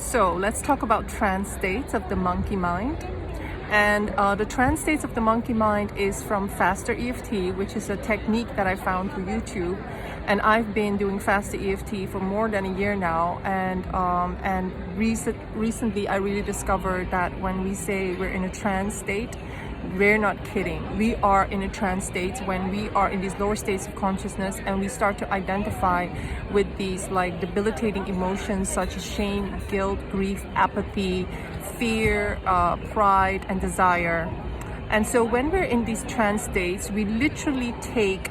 So let's talk about trance states of the monkey mind. And the trance states of the monkey mind is from Faster EFT, which is a technique that I found through YouTube. And I've been doing Faster EFT for more than a year now. And recently I really discovered that when we say we're in a trance state, we're not kidding. We are in a trance state when we are in these lower states of consciousness and we start to identify with these like debilitating emotions such as shame, guilt, grief, apathy, fear, pride, and desire. And so when we're in these trance states, we literally take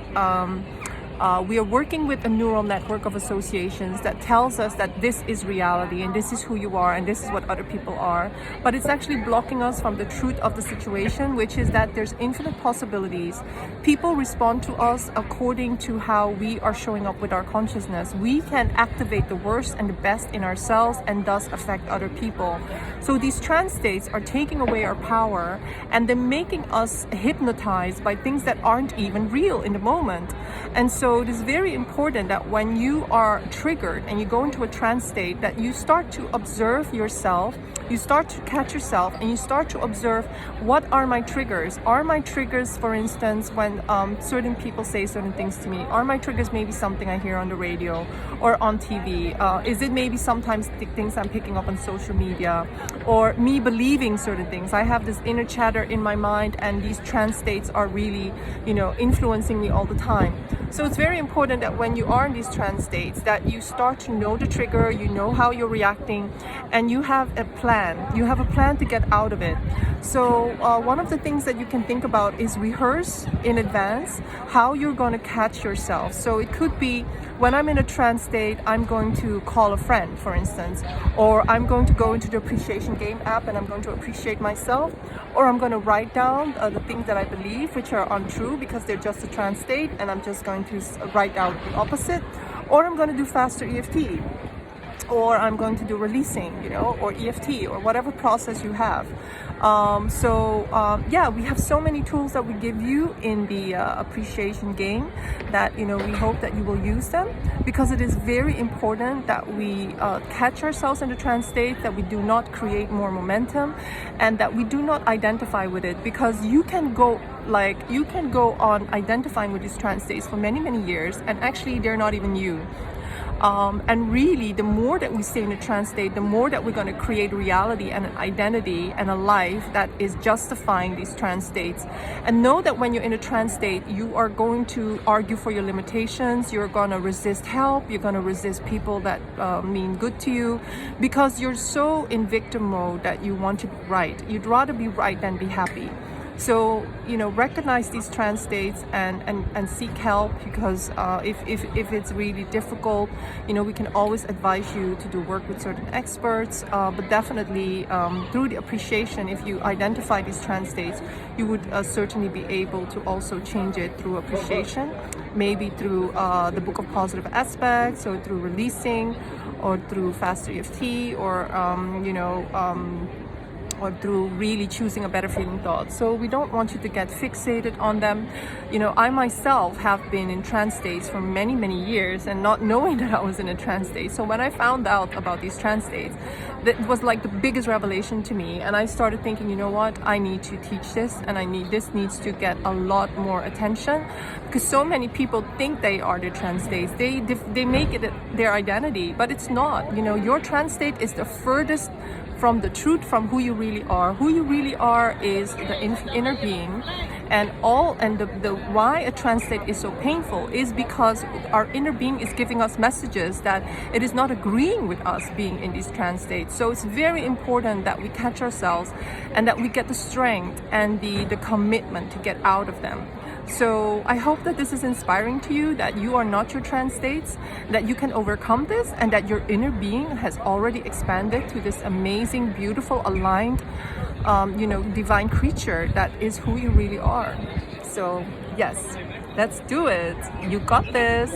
we are working with a neural network of associations that tells us that this is reality and this is who you are and this is what other people are. But it's actually blocking us from the truth of the situation, which is that there's infinite possibilities. People respond to us according to how we are showing up with our consciousness. We can activate the worst and the best in ourselves and thus affect other people. So these trance states are taking away our power and they're making us hypnotized by things that aren't even real in the moment. And so it is very important that when you are triggered and you go into a trance state, that you start to observe yourself, you start to catch yourself, and you start to observe, what are my triggers? Are my triggers, for instance, when certain people say certain things to me? Are my triggers maybe something I hear on the radio or on TV? Is it maybe sometimes things I'm picking up on social media, or me believing certain things? I have this inner chatter in my mind, and these trance states are really, influencing me all the time. So it's very important that when you are in these trance states, that you start to know the trigger, you know how you're reacting, and you have a plan. You have a plan to get out of it. So one of the things that you can think about is rehearse in advance how you're going to catch yourself. So it could be, when I'm in a trance state, I'm going to call a friend, for instance, or I'm going to go into the appreciation game app and I'm going to appreciate myself, or I'm going to write down the things that I believe which are untrue because they're just a trance state, and I'm just going to write out the opposite, or I'm going to do Faster EFT, or I'm going to do releasing, or EFT, or whatever process you have. We have so many tools that we give you in the appreciation game that, we hope that you will use them, because it is very important that we catch ourselves in the trance state, that we do not create more momentum, and that we do not identify with it, because you can go on identifying with these trance states for many, many years, and actually they're not even you. And really, the more that we stay in a trance state, the more that we're going to create reality and an identity and a life that is justifying these trance states. And know that when you're in a trance state, you are going to argue for your limitations, you're going to resist help, you're going to resist people that mean good to you, because you're so in victim mode that you want to be right. You'd rather be right than be happy. So, recognize these trance states and seek help, because if it's really difficult, we can always advise you to do work with certain experts, but definitely through the appreciation, if you identify these trance states, you would certainly be able to also change it through appreciation, maybe through the Book of Positive Aspects, or through releasing, or through Faster EFT, or or through really choosing a better feeling thought. So we don't want you to get fixated on them. I myself have been in trance states for many, many years and not knowing that I was in a trance state. So when I found out about these trance states, that was like the biggest revelation to me. And I started thinking, what, I need to teach this, and this needs to get a lot more attention, because so many people think they are their trance states. They make it their identity, but it's not. Your trance state is the furthest from the truth, from who you really are. Who you really are is the inner being, and the why a trance state is so painful is because our inner being is giving us messages that it is not agreeing with us being in these trance states. So it's very important that we catch ourselves and that we get the strength and the commitment to get out of them. So I hope that this is inspiring to you, that you are not your trance states, that you can overcome this, and that your inner being has already expanded to this amazing, beautiful, aligned, divine creature that is who you really are. So yes, let's do it. You got this.